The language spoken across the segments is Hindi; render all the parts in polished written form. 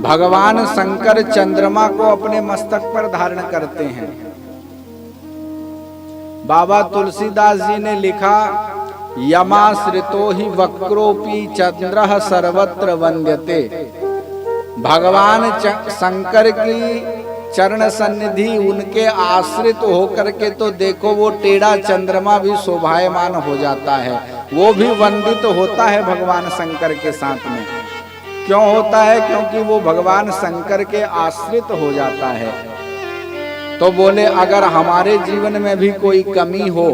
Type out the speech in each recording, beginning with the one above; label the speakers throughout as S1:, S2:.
S1: भगवान शंकर चंद्रमा को अपने मस्तक पर धारण करते हैं। बाबा तुलसीदास जी ने लिखा, यमाश्रितो ही वक्रोपी चंद्रः सर्वत्र वंद्यते। भगवान शंकर की चरण सन्निधि उनके आश्रित होकर के तो देखो वो टेढ़ा चंद्रमा भी शोभायमान हो जाता है, वो भी वंदित होता है भगवान शंकर के साथ में। क्यों होता है? क्योंकि वो भगवान शंकर के आश्रित हो जाता है। तो बोले अगर हमारे जीवन में भी कोई कमी हो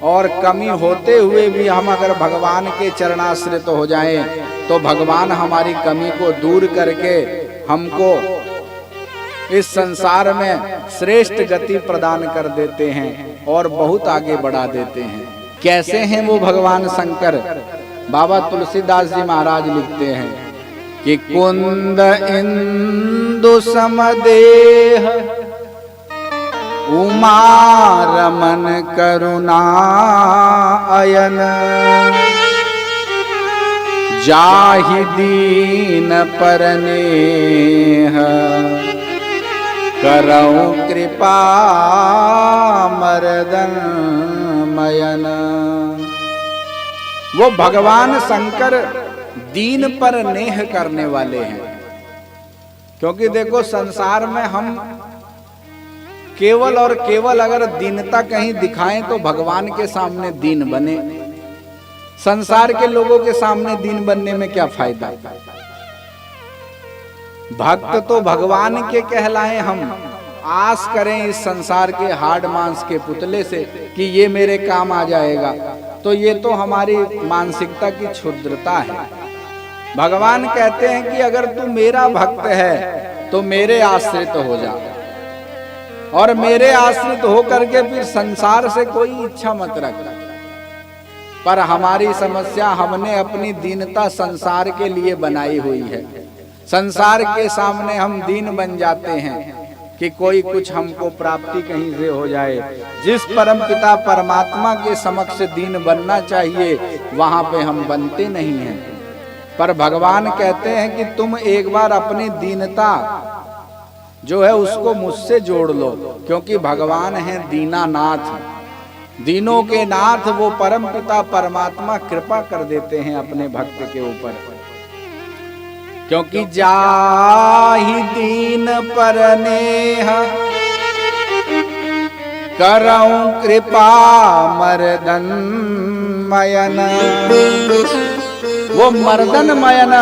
S1: और कमी होते हुए भी हम अगर भगवान के चरणाश्रित हो जाएं तो भगवान हमारी कमी को दूर करके हमको इस संसार में श्रेष्ठ गति प्रदान कर देते हैं और बहुत आगे बढ़ा देते हैं। कैसे हैं वो भगवान शंकर? बाबा तुलसीदास जी महाराज लिखते हैं कि कुंद इंदु समदेह उमा रमन करुणा अयन जाहि दीन परनेह करऊं कृपा मर्दन मयन। वो भगवान शंकर दीन पर नेह करने वाले हैं। क्योंकि देखो संसार में हम केवल और केवल अगर दीनता कहीं दिखाएं तो भगवान के सामने दीन बने। संसार के लोगों के सामने दीन बनने में क्या फायदा? भक्त तो भगवान के कहलाएं। हम आस करें इस संसार के हाड़ मांस के पुतले से कि ये मेरे काम आ जाएगा, तो ये तो हमारी मानसिकता की क्षुद्रता है। भगवान कहते हैं कि अगर तू मेरा भक्त है तो मेरे आश्रित हो जा, और मेरे आश्रित होकर के फिर संसार से कोई इच्छा मत रख। पर हमारी समस्या, हमने अपनी दीनता संसार के लिए बनाई हुई है। संसार के सामने हम दीन बन जाते हैं कि कोई कुछ हमको प्राप्ति कहीं से हो जाए। जिस परमपिता परमात्मा के समक्ष दीन बनना चाहिए वहां पे हम बनते नहीं हैं। पर भगवान कहते हैं कि तुम एक बार अपनी दीनता जो है उसको मुझसे जोड़ लो, क्योंकि भगवान है दीनानाथ, दीनों के नाथ। वो परम पिता परमात्मा कृपा कर देते हैं अपने भक्त के ऊपर। क्योंकि जाहि दीन पर नेह करऊं कृपा मर्दन मयन। वो मर्दन मयन,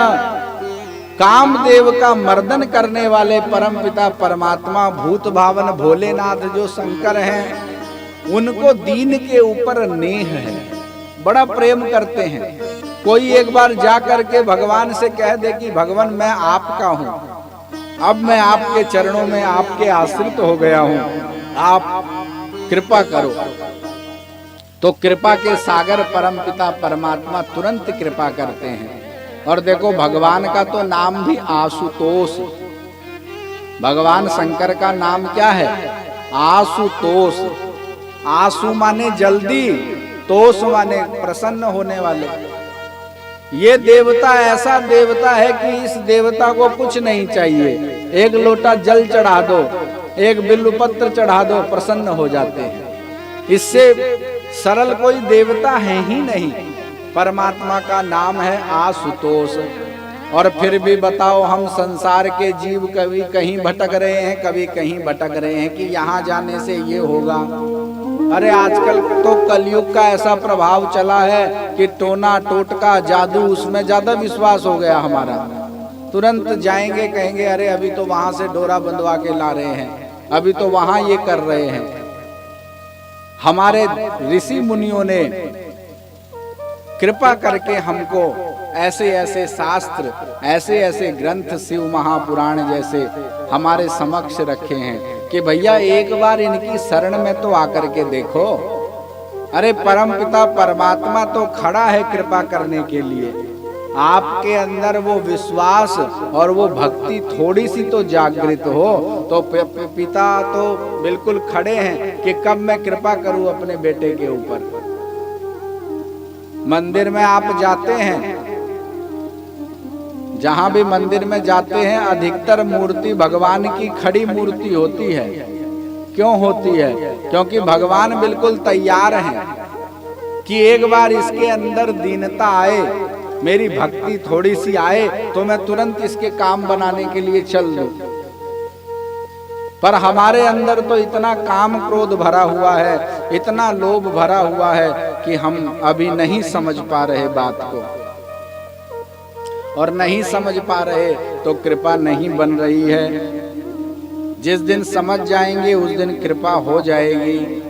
S1: कामदेव का मर्दन करने वाले परम पिता परमात्मा भूत भावन भोलेनाथ जो शंकर हैं, उनको दीन के ऊपर नेह है, बड़ा प्रेम करते हैं। कोई एक बार जा करके भगवान से कह दे कि भगवान मैं आपका हूं, अब मैं आपके चरणों में आपके आश्रित हो गया हूं, आप कृपा करो, तो कृपा के सागर परम पिता परमात्मा तुरंत कृपा करते हैं। और देखो भगवान का तो नाम भी आशुतोष। भगवान शंकर का नाम क्या है? आशुतोष। आशु माने जल्दी, तोष माने प्रसन्न होने वाले। ये देवता ऐसा देवता है कि इस देवता को कुछ नहीं चाहिए, एक लोटा जल चढ़ा दो, एक बिल्वपत्र चढ़ा दो, प्रसन्न हो जाते हैं। इससे सरल कोई देवता है ही नहीं। परमात्मा का नाम है आशुतोष। और फिर भी बताओ, हम संसार के जीव कभी कहीं भटक रहे हैं, कभी कहीं भटक रहे हैं कि यहाँ जाने से ये होगा। अरे आजकल तो कलयुग का ऐसा प्रभाव चला है कि टोना टोटका जादू, उसमें ज्यादा विश्वास हो गया हमारा। तुरंत जाएंगे, कहेंगे अरे अभी तो वहां से डोरा बंधवा के ला रहे हैं, अभी तो वहां ये कर रहे हैं। हमारे ऋषि मुनियों ने कृपा करके हमको ऐसे ऐसे शास्त्र, ऐसे ऐसे ग्रंथ, शिव महापुराण जैसे हमारे समक्ष रखे हैं कि भैया एक बार इनकी शरण में तो आकर के देखो। अरे परम पिता परमात्मा तो खड़ा है कृपा करने के लिए। आपके अंदर वो विश्वास और वो भक्ति थोड़ी सी तो जागृत हो तो पिता तो बिल्कुल खड़े हैं कि कब मैं कृपा करूं अपने बेटे के ऊपर। मंदिर में आप जाते हैं, जहां भी मंदिर में जाते हैं अधिकतर मूर्ति भगवान की खड़ी मूर्ति होती है। क्यों होती है? क्योंकि भगवान बिल्कुल तैयार हैं कि एक बार इसके अंदर दीनता आए, मेरी भक्ति थोड़ी सी आए तो मैं तुरंत इसके काम बनाने के लिए चल दूं। पर हमारे अंदर तो इतना काम क्रोध भरा हुआ है, इतना लोभ भरा हुआ है कि हम अभी नहीं समझ पा रहे बात को, और नहीं समझ पा रहे तो कृपा नहीं बन रही है। जिस दिन समझ जाएंगे उस दिन कृपा हो जाएगी।